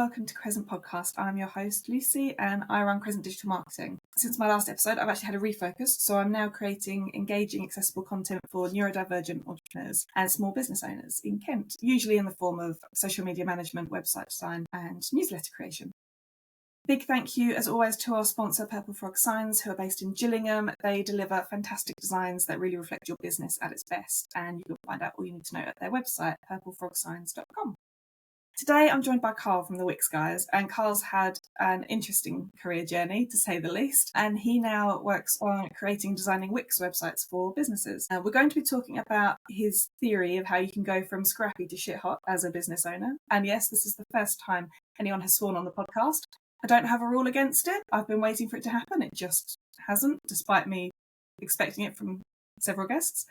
welcome to Crescent Podcast. I'm your host, Lucy, and I run Crescent Digital Marketing. Since my last episode, I've actually had a refocus, so I'm now creating engaging, accessible content for neurodivergent entrepreneurs and small business owners in Kent, usually in the form of social media management, website design, and newsletter creation. Big thank you, as always, to our sponsor, Purple Frog Signs, who are based in Gillingham. They deliver fantastic designs that really reflect your business at its best, and you can find out all you need to know at their website, purplefrogsigns.com. Today, I'm joined by Karl from the Wix Guys, and Karl's had an interesting career journey, to say the least, and he now works on creating and designing Wix websites for businesses. We're going to be talking about his theory of how you can go from scrappy to shit hot as a business owner. And yes, this is the first time anyone has sworn on the podcast. I don't have a rule against it. I've been waiting for it to happen. It just hasn't, despite me expecting it from several guests.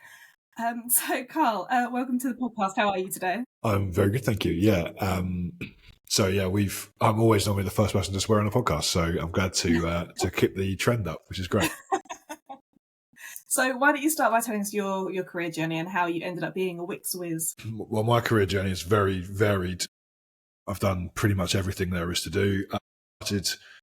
So, Karl, welcome to the podcast. How are you today? I'm very good, thank you. Yeah. I'm always normally the first person to swear on a podcast, so I'm glad to keep the trend up, which is great. So why don't you start by telling us your career journey and how you ended up being a Wix whiz? Well, my career journey is very varied. I've done pretty much everything there is to do.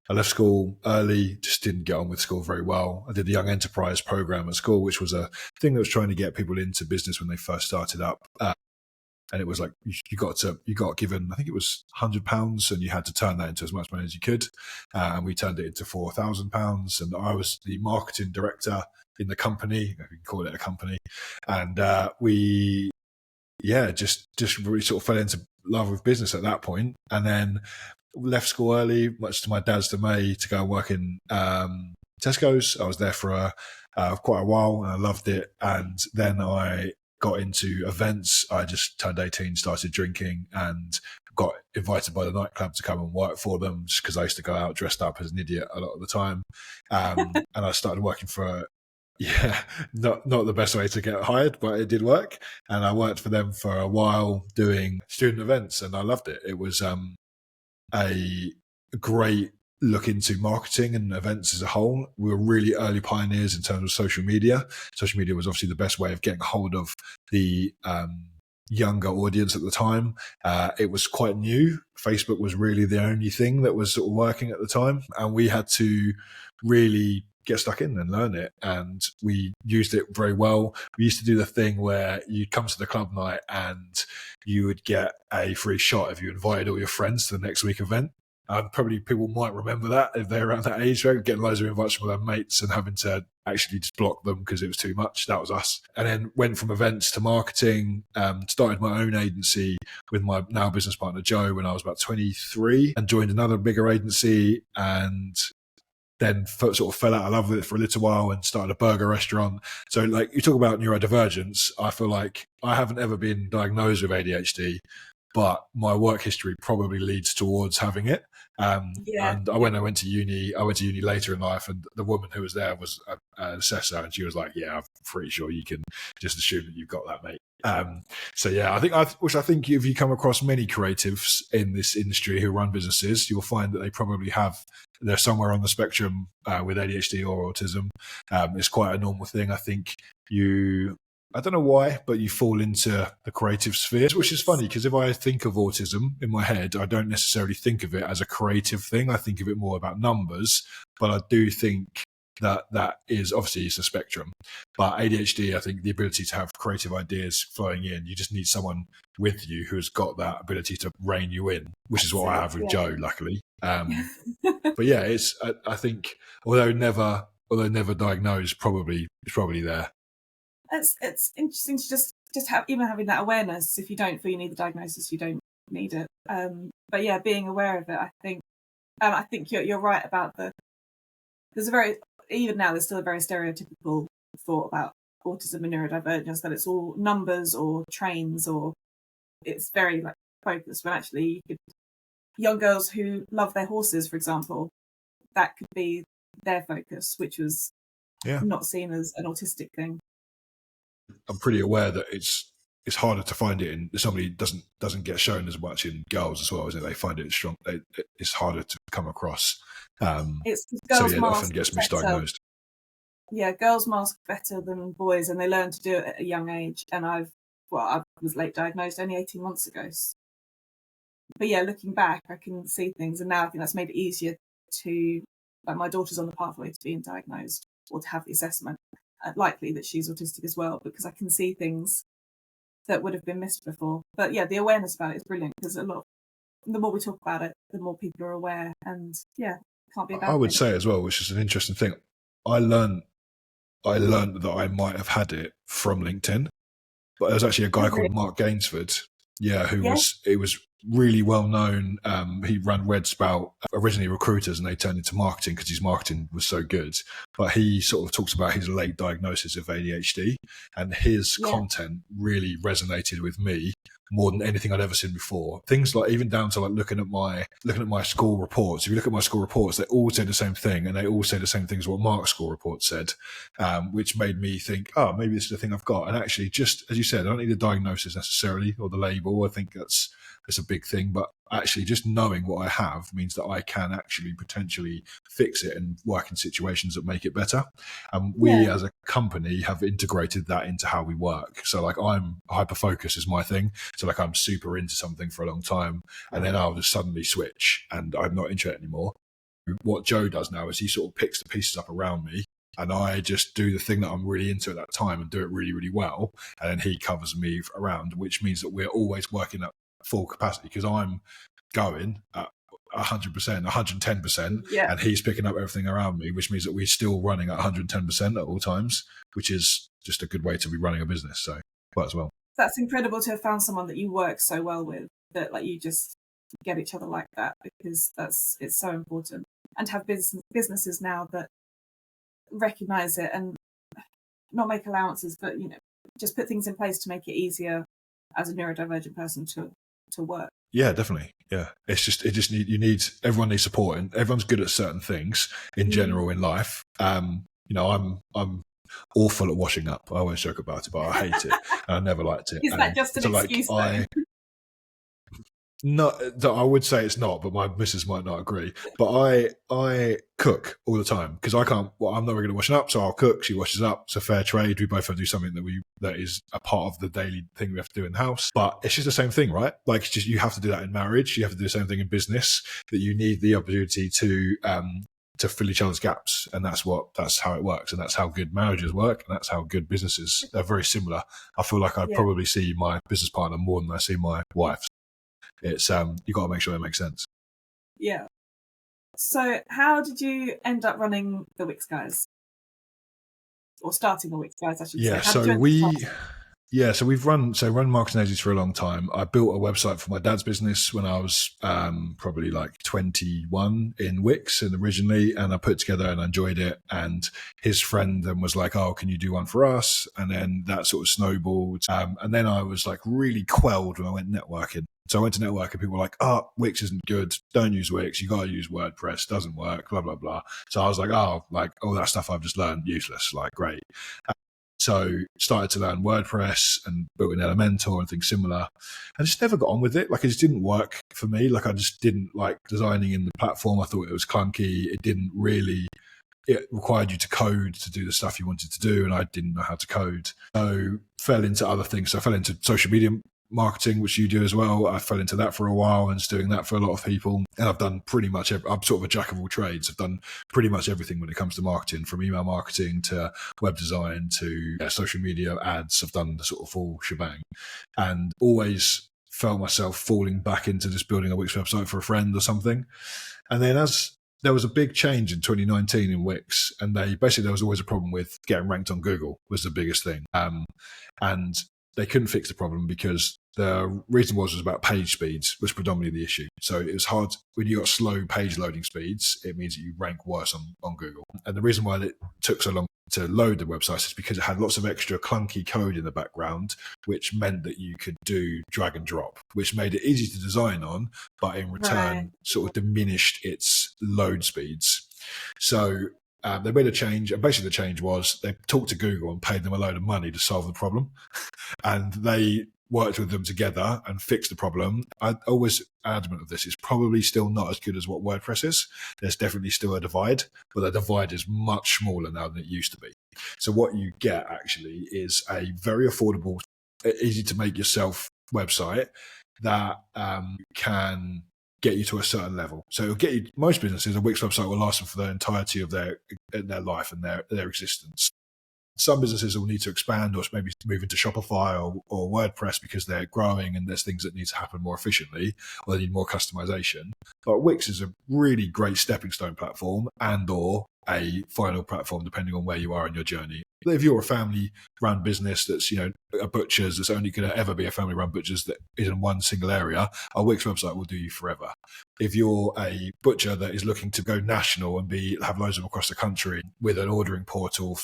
I left school early, just didn't get on with school very well. I did the Young Enterprise program at school, which was a thing that was trying to get people into business when they first started up. And it was like you got given, I think it was £100, and you had to turn that into as much money as you could. And we turned it into £4,000. And I was the marketing director in the company, if you can call it a company. And we just really sort of fell into love with business at that point. And then left school early, much to my dad's dismay, to go and work in Tesco's. I was there for quite a while, and I loved it. And then I got into events. I just turned 18, started drinking, and got invited by the nightclub to come and work for them, just because I used to go out dressed up as an idiot a lot of the time. And I started working for not the best way to get hired, but it did work. And I worked for them for a while doing student events, and I loved it. It was a great look into marketing and events as a whole. We were really early pioneers in terms of social media. Social media was obviously the best way of getting hold of the younger audience at the time. It was quite new. Facebook was really the only thing that was sort of working at the time, and we had to really get stuck in and learn it, and we used it very well. We used to do the thing where you'd come to the club night and you would get a free shot if you invited all your friends to the next week event. Probably people might remember that if they're around that age, right? Getting loads of invites from their mates and having to actually just block them because it was too much. That was us. And then went from events to marketing, started my own agency with my now business partner, Joe, when I was about 23, and joined another bigger agency, and then sort of fell out of love with it for a little while and started a burger restaurant. So like you talk about neurodivergence, I feel like I haven't ever been diagnosed with ADHD, but my work history probably leads towards having it. And when I went to uni later in life, and the woman who was there was an assessor, and she was like, yeah, I'm pretty sure you can just assume that you've got that, mate. I think if you come across many creatives in this industry who run businesses, you'll find that they're somewhere on the spectrum with ADHD or autism. It's quite a normal thing. I think I don't know why, but you fall into the creative spheres, which is funny because if I think of autism in my head, I don't necessarily think of it as a creative thing. I think of it more about numbers, but I do think that is obviously it's a spectrum. But ADHD, I think the ability to have creative ideas flowing in, you just need someone with you who's got that ability to rein you in, which is what I have with Joe, luckily. But yeah, I think although never diagnosed, it's probably there. It's interesting to just have, even having that awareness. If you don't feel you need the diagnosis, you don't need it. But yeah, being aware of it, I think you're right about even now there's still a very stereotypical thought about autism and neurodivergence, that it's all numbers or trains, or it's very like focused, when actually young girls who love their horses, for example, that could be their focus, which was not seen as an autistic thing. I'm pretty aware that it's harder to find it in somebody doesn't get shown as much in girls as well, isn't it? They find it strong. It's harder to come across. It's girls it often gets misdiagnosed. Yeah, girls mask better than boys, and they learn to do it at a young age. And I was late diagnosed only 18 months ago. But yeah, looking back, I can see things, and now I think that's made it easier to, like, my daughter's on the pathway to being diagnosed or to have the assessment. Likely that she's autistic as well, because I can see things that would have been missed before. But yeah, the awareness about it is brilliant, because the more we talk about it, the more people are aware, and yeah, it can't be a bad I would thing. say as well, which is an interesting thing, I learned that I might have had it from LinkedIn, but there was actually a guy called Mark Gainsford, it was really well known. He ran Red Spout, originally recruiters, and they turned into marketing because his marketing was so good. But he sort of talks about his late diagnosis of ADHD, and his content really resonated with me more than anything I'd ever seen before. Things like, even down to like looking at my school reports. If you look at my school reports, they all say the same thing, and they all say the same things what Mark's school report said, which made me think, oh, maybe this is the thing I've got. And actually, just as you said, I don't need a diagnosis necessarily or the label. I think that's a big thing, but actually just knowing what I have means that I can actually potentially fix it and work in situations that make it better. And we as a company have integrated that into how we work. So like, I'm hyper focus is my thing. So like, I'm super into something for a long time, and then I'll just suddenly switch and I'm not into it anymore. What Joe does now is he sort of picks the pieces up around me, and I just do the thing that I'm really into at that time and do it really, really well. And then he covers me around, which means that we're always working at full capacity, because I'm going at 100%, 110%, and he's picking up everything around me, which means that we're still running at 110% at all times, which is just a good way to be running a business. So quite as well. That's incredible to have found someone that you work so well with, that like you just get each other like that, because it's so important. And to have businesses now that recognize it and not make allowances, but just put things in place to make it easier as a neurodivergent person to work. Yeah, definitely. Yeah, everyone needs support, and everyone's good at certain things in general in life. I'm awful at washing up. I always joke about it, but I hate it. And I never liked it. Is that just an excuse? No, I would say it's not, but my missus might not agree. But I cook all the time, because I can't. Well, I'm never going to wash up, so I'll cook. She washes up. It's a fair trade. We both have to do something that is a part of the daily thing we have to do in the house. But it's just the same thing, right? Like, it's just, you have to do that in marriage. You have to do the same thing in business. That you need the opportunity to fill each other's gaps, and that's how it works, and that's how good marriages work, and that's how good businesses are. Very similar. I feel like I probably see my business partner more than I see my wife. It's you got to make sure it makes sense. Yeah. So how did you end up running the Wix Guys, or starting the Wix Guys, I should say? So we've run marketing agencies for a long time. I built a website for my dad's business when I was probably like 21 in Wix, and originally, and I put together and I enjoyed it. And his friend then was like, "Oh, can you do one for us?" And then that sort of snowballed. And then I was like really quelled when I went networking. So I went to network, and people were like, "Oh, Wix isn't good. Don't use Wix. You got to use WordPress. Doesn't work. Blah blah blah." So I was like, "Oh, like all that stuff I've just learned, useless. Like, great." So started to learn WordPress and built an Elementor and things similar. I just never got on with it. Like, it just didn't work for me. Like, I just didn't like designing in the platform. I thought it was clunky. It required you to code to do the stuff you wanted to do, and I didn't know how to code. So fell into other things. So I fell into social media marketing, which you do as well. I fell into that for a while and was doing that for a lot of people. And I've done pretty much I'm sort of a jack of all trades. I've done pretty much everything when it comes to marketing, from email marketing to web design to social media ads. I've done the sort of full shebang, and always felt myself falling back into just building a Wix website for a friend or something. And then as there was a big change in 2019 in Wix, and there was always a problem with getting ranked on Google was the biggest thing. And they couldn't fix the problem because the reason was about page speeds, was predominantly the issue. So it was hard when you got slow page loading speeds. It means that you rank worse on Google. And the reason why it took so long to load the websites is because it had lots of extra clunky code in the background, which meant that you could do drag and drop, which made it easy to design on, but in return sort of diminished its load speeds. So they made a change, and basically the change was they talked to Google and paid them a load of money to solve the problem, and they worked with them together and fixed the problem. I'm always adamant of this. It's probably still not as good as what WordPress is. There's definitely still a divide, but the divide is much smaller now than it used to be. So what you get actually is a very affordable, easy to make yourself website that can get you to a certain level. So it'll get you, most businesses, a Wix website will last them for the entirety of their life and their existence. Some businesses will need to expand or maybe move into Shopify or WordPress because they're growing and there's things that need to happen more efficiently or they need more customization. But Wix is a really great stepping stone platform and or a final platform depending on where you are in your journey. If you're a family-run business that's, a butcher's that's only going to ever be a family-run butcher's that is in one single area, a Wix website will do you forever. If you're a butcher that is looking to go national and have loads of them across the country with an ordering portal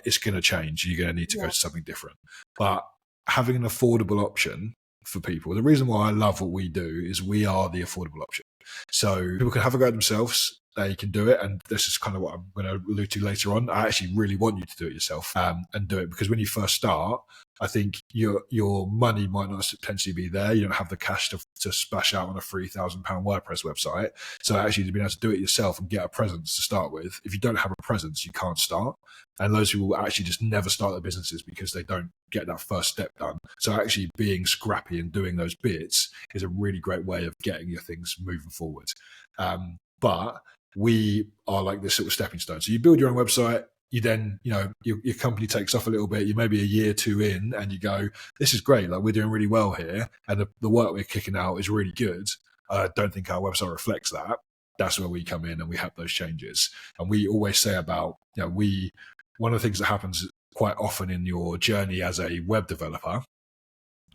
it's going to change. You're going to need to go to something different. But having an affordable option for people, the reason why I love what we do is we are the affordable option. So people can have a go at themselves. They can do it. And this is kind of what I'm going to allude to later on. I actually really want you to do it yourself and do it because when you first start, I think your money might not potentially be there. You don't have the cash to splash out on a £3,000 WordPress website. So actually to be able to do it yourself and get a presence to start with, if you don't have a presence, you can't start. And those people will actually just never start their businesses because they don't get that first step done. So actually being scrappy and doing those bits is a really great way of getting your things moving forward. But we are like this sort of stepping stone. So you build your own website, you then, your company takes off a little bit, you may be a year, 2 in, and you go, this is great. Like we're doing really well here. And the work we're kicking out is really good. I don't think our website reflects that. That's where we come in and we have those changes. And we always say about, one of the things that happens quite often in your journey as a web developer,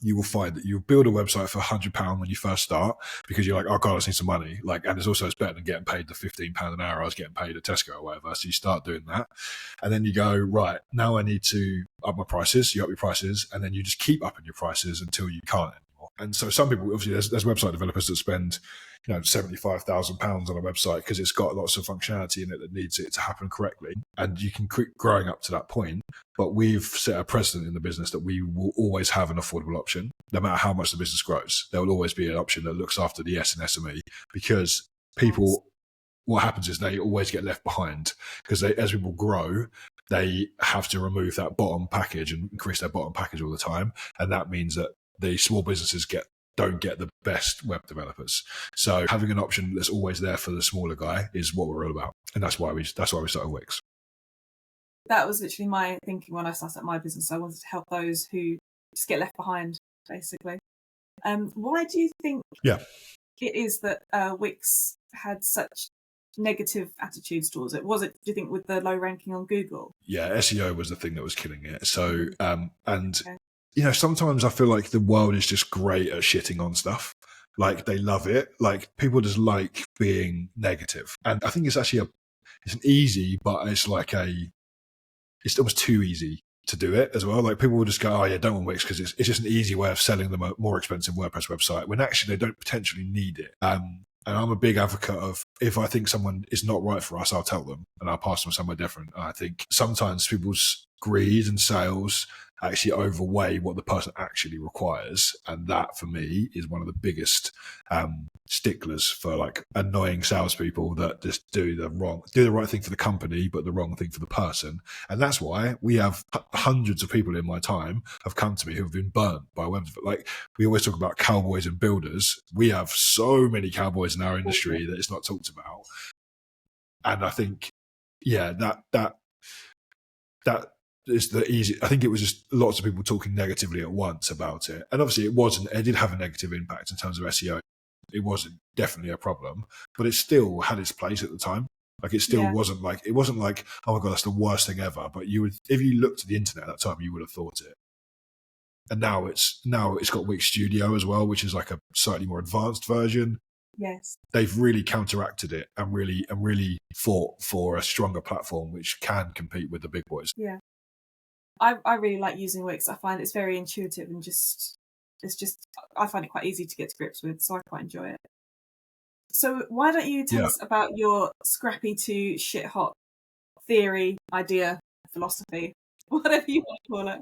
you will find that you build a website for £100 when you first start because you're like, oh God, I just need some money. And it's better than getting paid the £15 an hour I was getting paid at Tesco or whatever. So you start doing that. And then you go, right, now I need to up my prices. You up your prices and then you just keep upping your prices until you can't anymore. And so some people, obviously there's website developers that spend, £75,000 on a website because it's got lots of functionality in it that needs it to happen correctly. And you can keep growing up to that point. But we've set a precedent in the business that we will always have an affordable option, no matter how much the business grows. There will always be an option that looks after the S and SME because people, what happens is they always get left behind because as people grow, they have to remove that bottom package and increase their bottom package all the time. And that means that the small businesses don't get the best web developers. So having an option that's always there for the smaller guy is what we're all about. And that's why we started Wix. That was literally my thinking when I started my business. I wanted to help those who just get left behind, basically. Why do you think it is that Wix had such negative attitudes towards it? Was it, do you think, with the low ranking on Google? Yeah, SEO was the thing that was killing it. So, sometimes I feel like the world is just great at shitting on stuff. Like they love it. Like people just like being negative. And I think it's actually it's an easy, but it's almost too easy to do it as well. Like people will just go, oh yeah, don't want Wix because it's just an easy way of selling them a more expensive WordPress website when actually they don't potentially need it. And I'm a big advocate of if I think someone is not right for us, I'll tell them and I'll pass them somewhere different. And I think sometimes people's greed and sales actually overweigh what the person actually requires. And that for me is one of the biggest sticklers for like annoying salespeople that just do the right thing for the company, but the wrong thing for the person. And that's why we have hundreds of people in my time have come to me who have been burnt by web. Like we always talk about cowboys and builders. We have so many cowboys in our industry that it's not talked about. And I think, that is the easy. I think it was just lots of people talking negatively at once about it. And obviously it did have a negative impact in terms of SEO. It wasn't definitely a problem, but it still had its place at the time. Like it still wasn't like, oh my God, that's the worst thing ever. But if you looked at the internet at that time, you would have thought it. And now it's got Wix Studio as well, which is like a slightly more advanced version. Yes. They've really counteracted it and really fought for a stronger platform, which can compete with the big boys. Yeah. I really like using Wix. I find it's very intuitive and I find it quite easy to get to grips with, so I quite enjoy it. So why don't you tell us about your scrappy to shit hot theory, idea, philosophy, whatever you want to call it.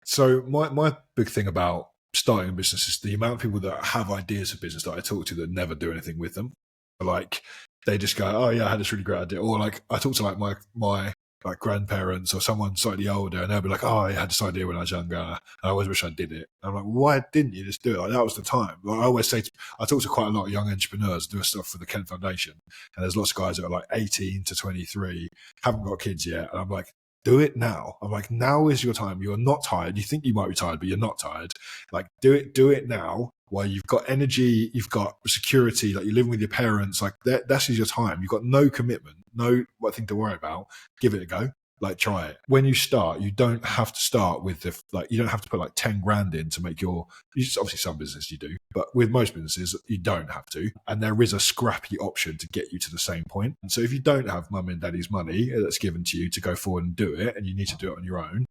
So my big thing about starting a business is the amount of people that have ideas for business that I talk to that never do anything with them. Like they just go, oh yeah, I had this really great idea. Or like I talk to like my like grandparents or someone slightly older, and they'll be like, "Oh, I had this idea when I was younger. And I always wish I did it." And I'm like, "Why didn't you just do it? Like, that was the time." Like, I always say, I talk to quite a lot of young entrepreneurs doing stuff for the Kent Foundation, and there's lots of guys that are like 18 to 23, haven't got kids yet, and I'm like, do it now. I'm like, now is your time. You're not tired. You think you might be tired, but you're not tired. Like, do it now while you've got energy, you've got security, like you're living with your parents. Like that's your time. You've got no commitment, no thing to worry about. Give it a go. Like, try it. When you start, you don't have to start with you don't have to put like 10 grand in to make obviously some businesses you do, but with most businesses, you don't have to. And there is a scrappy option to get you to the same point. And so if you don't have mum and daddy's money that's given to you to go forward and do it, and you need to do it on your own,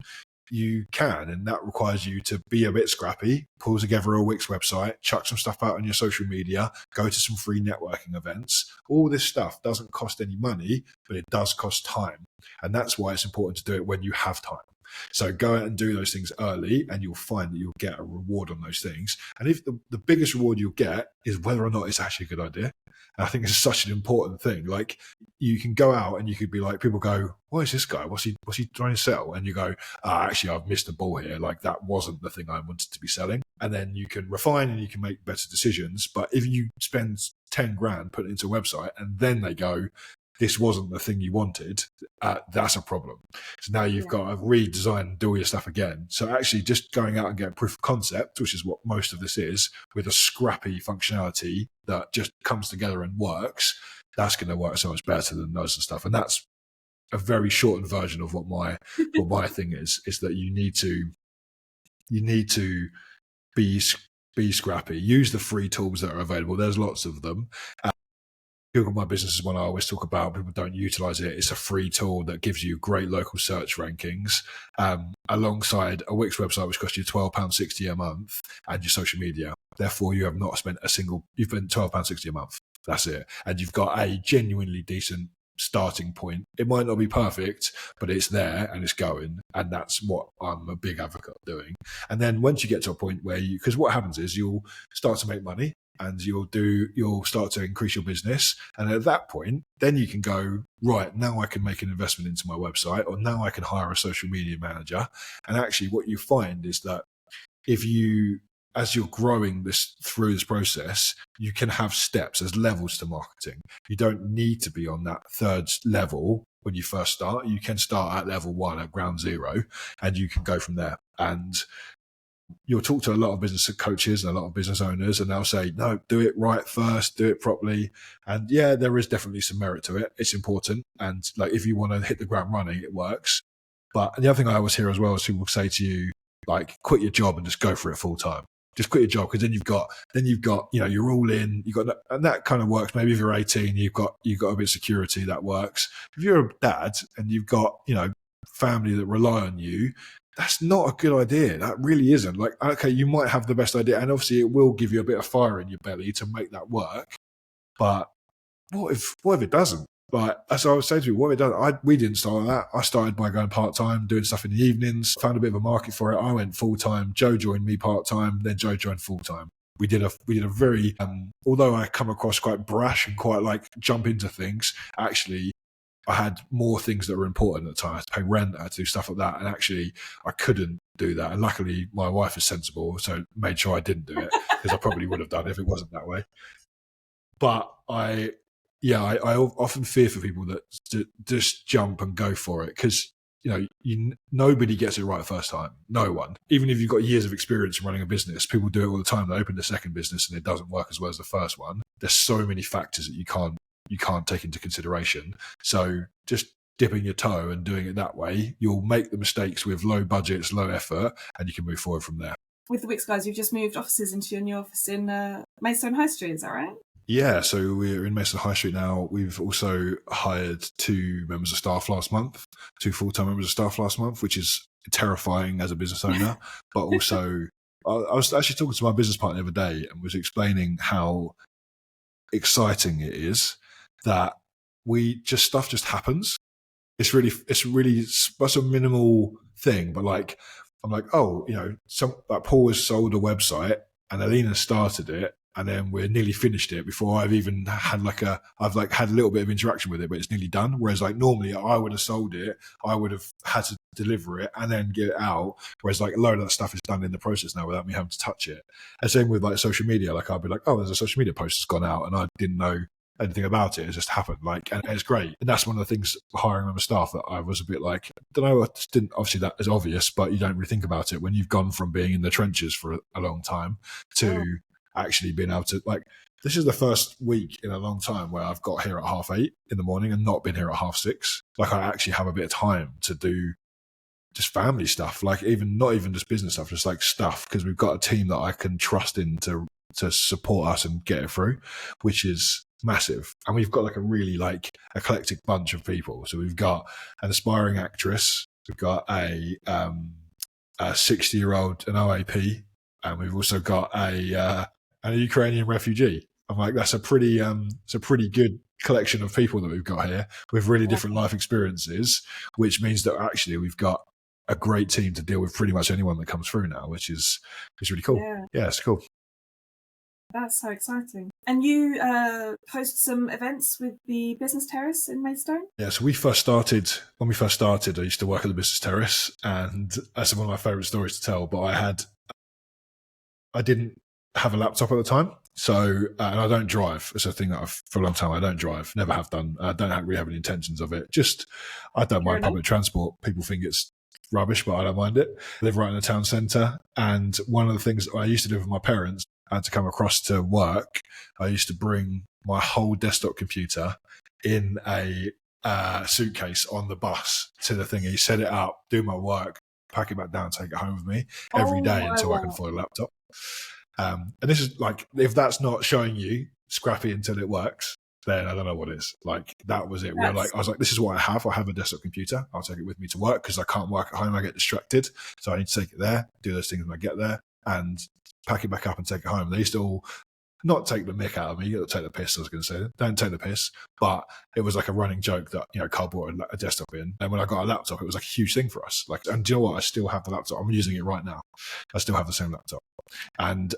you can, and that requires you to be a bit scrappy, pull together a Wix website, chuck some stuff out on your social media, go to some free networking events. All this stuff doesn't cost any money, but it does cost time. And that's why it's important to do it when you have time. So go out and do those things early, and you'll find that you'll get a reward on those things. And if the biggest reward you'll get is whether or not it's actually a good idea. And I think it's such an important thing. Like, you can go out and you could be like, people go, "What is this guy? What's he trying to sell?" And you go, "Actually, I've missed the ball here. Like, that wasn't the thing I wanted to be selling." And then you can refine and you can make better decisions. But if you spend 10 grand putting it into a website and then they go, "This wasn't the thing you wanted," that's a problem. So now you've got to redesign and do all your stuff again. So actually just going out and getting proof of concept, which is what most of this is, with a scrappy functionality that just comes together and works, that's going to work so much better than those and stuff. And that's a very shortened version of what my thing is that you need to be scrappy. Use the free tools that are available. There's lots of them. Google My Business is one I always talk about. People don't utilize it. It's a free tool that gives you great local search rankings, alongside a Wix website, which costs you £12.60 a month, and your social media. Therefore, you have not spent you've spent £12.60 a month. That's it. And you've got a genuinely decent starting point. It might not be perfect, but it's there and it's going. And that's what I'm a big advocate of doing. And then once you get to a point where because what happens is you'll start to make money, and you'll start to increase your business. And at that point, then you can go, right, now I can make an investment into my website, or now I can hire a social media manager. And actually what you find is that as you're growing through this process, you can have steps. There's levels to marketing. You don't need to be on that third level when you first start. You can start at level 1, at ground zero, and you can go from there. And you'll talk to a lot of business coaches and a lot of business owners, and they'll say, "No, do it right first, do it properly." And yeah, there is definitely some merit to it. It's important. And like, if you want to hit the ground running, it works. But the other thing I always hear as well is people say to you, like, quit your job and just go for it full time. Just quit your job, because then you've got, you're all in, and that kind of works. Maybe if you're 18, you've got a bit of security, that works. If you're a dad and you've got, family that rely on you, that's not a good idea. That really isn't. Like, okay, you might have the best idea, and obviously it will give you a bit of fire in your belly to make that work. But what if it doesn't? Like, as I was saying to you, what if it doesn't? We didn't start like that. I started by going part-time, doing stuff in the evenings, found a bit of a market for it. I went full-time. Joe joined me part-time, then Joe joined full-time. We did a very, although I come across quite brash and quite like jump into things, actually, I had more things that were important at the time. I had to pay rent, I had to do stuff like that. And actually, I couldn't do that. And luckily, my wife is sensible, so made sure I didn't do it, because I probably would have done it if it wasn't that way. But I often fear for people that just jump and go for it, because nobody gets it right first time. No one. Even if you've got years of experience in running a business, people do it all the time. They open the second business and it doesn't work as well as the first one. There's so many factors that you can't take into consideration. So just dipping your toe and doing it that way, you'll make the mistakes with low budgets, low effort, and you can move forward from there. With the Wix Guys, you've just moved offices into your new office in Maidstone High Street, is that right? Yeah, so we're in Maidstone High Street now. We've also hired 2 members of staff last month, 2 full-time members of staff last month, which is terrifying as a business owner. But also, I was actually talking to my business partner the other day and was explaining how exciting it is that stuff just happens. It's really such a minimal thing, but like, I'm like, oh, Paul has sold a website and Alina started it, and then we're nearly finished it before I've even had I've had a little bit of interaction with it, but it's nearly done. Whereas like normally I would have sold it, I would have had to deliver it and then get it out. Whereas like a load of that stuff is done in the process now without me having to touch it. And same with like social media. Like I'll be like, oh, there's a social media post that's gone out, and I didn't know anything about it. It just happened. Like, and it's great. And that's one of the things hiring member staff that I was a bit like, I don't know, I just didn't, obviously that is obvious, but you don't really think about it when you've gone from being in the trenches for a long time to actually being able to, like, this is the first week in a long time where I've got here at 8:30 in the morning and not been here at 6:30. Like I actually have a bit of time to do just family stuff, like not even just business stuff, just like stuff, because we've got a team that I can trust in to support us and get it through, which is massive. And we've got like a really like eclectic bunch of people. So we've got an aspiring actress, we've got a 60-year-old, an OAP, and we've also got a Ukrainian refugee. I'm like, that's a pretty good collection of people that we've got here with really different life experiences, which means that actually we've got a great team to deal with pretty much anyone that comes through now, which is really cool. Yeah, it's cool. That's so exciting. And you host some events with the Business Terrace in Maidstone? Yeah, so when we first started, I used to work at the Business Terrace, and that's one of my favourite stories to tell, but I didn't have a laptop at the time. So, and I don't drive. It's a thing that for a long time, I don't drive, never have done. I don't really have any intentions of it. Just, I don't mind public transport. People think it's rubbish, but I don't mind it. I live right in the town centre. And one of the things I used to do with my parents, I had to come across to work. I used to bring my whole desktop computer in a suitcase on the bus to the thingy, set it up, do my work, pack it back down, take it home with me every day until I can afford a laptop. And this is like, if that's not showing you scrappy until it works, then I don't know what is. Like, that was it. I was like, this is what I have. I have a desktop computer. I'll take it with me to work because I can't work at home. I get distracted. So I need to take it there, do those things when I get there, and pack it back up and take it home. They used to all not take the mick out of me. You got to take the piss, I was going to say. Don't take the piss. But it was like a running joke that, Karl brought a desktop in. And when I got a laptop, it was like a huge thing for us. Like, and do you know what? I still have the laptop. I'm using it right now. I still have the same laptop. And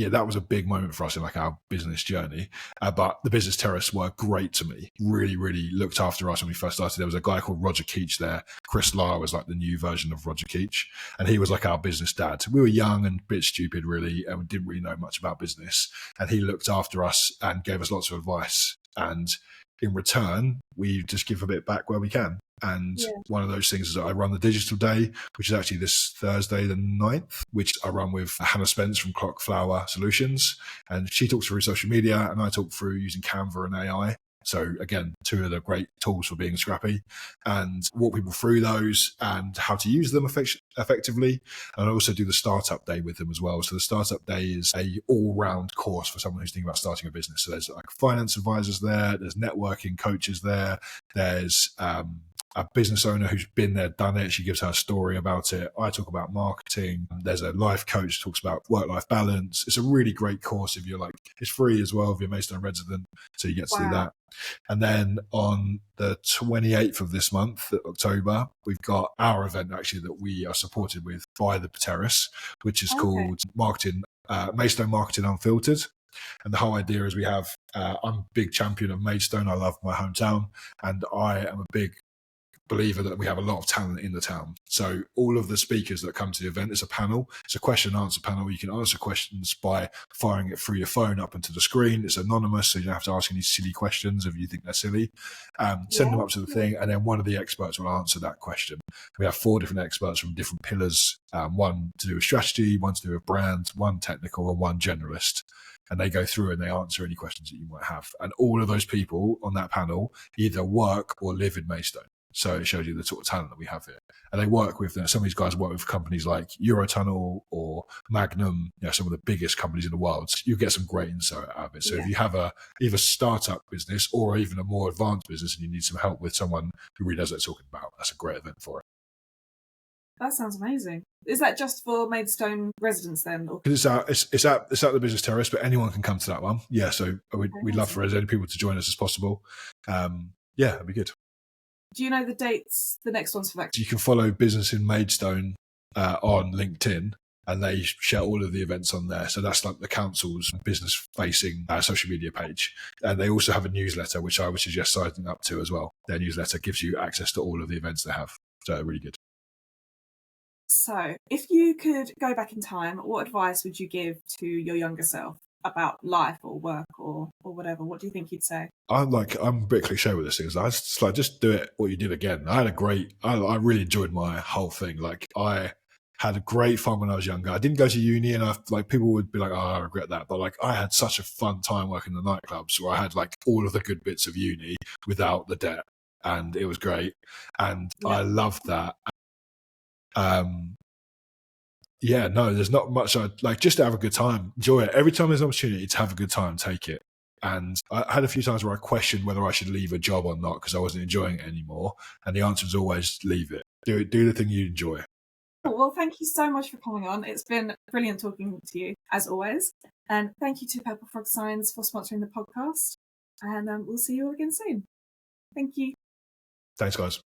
that was a big moment for us in like our business journey. But the Business Terrace were great to me. Really, really looked after us when we first started. There was a guy called Roger Keach there. Chris Lara was like the new version of Roger Keach. And he was like our business dad. We were young and a bit stupid, really, and we didn't really know much about business. And he looked after us and gave us lots of advice. And in return, we just give a bit back where we can. And one of those things is that I run the digital day, which is actually this Thursday, the 9th, which I run with Hannah Spence from Clockflower Solutions. And she talks through social media and I talk through using Canva and AI. So again, two of the great tools for being scrappy, and walk people through those and how to use them effectively. And I also do the startup day with them as well. So the startup day is a all-round course for someone who's thinking about starting a business. So there's like finance advisors there, there's networking coaches there, there's a business owner who's been there, done it. She gives her story about it. I talk about marketing. There's a life coach who talks about work-life balance. It's a really great course if you're like, it's free as well if you're a Maidstone resident. So you get to do that. And then on the 28th of this month, October, we've got our event actually that we are supported with by the Terrace, which is called Maidstone Marketing Unfiltered. And the whole idea is I'm a big champion of Maidstone. I love my hometown, and I am a big believer that we have a lot of talent in the town. So all of the speakers that come to the event, it's a panel. It's a question and answer panel. You can answer questions by firing it through your phone up into the screen. It's anonymous, so you don't have to ask any silly questions if you think they're silly. Send them up to the thing, and then one of the experts will answer that question. We have 4 different experts from different pillars, one to do with strategy, one to do with brand, one technical, and one generalist. And they go through and they answer any questions that you might have. And all of those people on that panel either work or live in Maidstone. So it shows you the sort of talent that we have here. And they work with, some of these guys work with companies like Eurotunnel or Magnum, some of the biggest companies in the world. So you get some great insight out of it. So if you have either startup business or even a more advanced business and you need some help with someone who really knows what they're talking about, that's a great event for it. That sounds amazing. Is that just for Maidstone residents then? Or? It's at the Business Terrace, but anyone can come to that one. Yeah, so we'd love for as many people to join us as possible. It'd be good. Do you know the dates, the next ones for that? You can follow Business in Maidstone on LinkedIn, and they share all of the events on there. So that's like the council's business-facing social media page. And they also have a newsletter, which I would suggest signing up to as well. Their newsletter gives you access to all of the events they have. So really good. So if you could go back in time, what advice would you give to your younger self about life or work or whatever? What do you think you'd say? I'm a bit cliche with this thing. I just like, just do it what you did again. I really enjoyed my whole thing. Like, I had a great fun when I was younger. I didn't go to uni, and people would be like, "Oh, I regret that." But like, I had such a fun time working in the nightclubs where I had like all of the good bits of uni without the debt, and it was great. And I loved that. Yeah, no, there's not much. Just to have a good time, enjoy it. Every time there's an opportunity to have a good time, take it. And I had a few times where I questioned whether I should leave a job or not because I wasn't enjoying it anymore. And the answer was always leave it. Do the thing you enjoy. Well, thank you so much for coming on. It's been brilliant talking to you, as always. And thank you to Purple Frog Signs for sponsoring the podcast. And we'll see you all again soon. Thank you. Thanks, guys.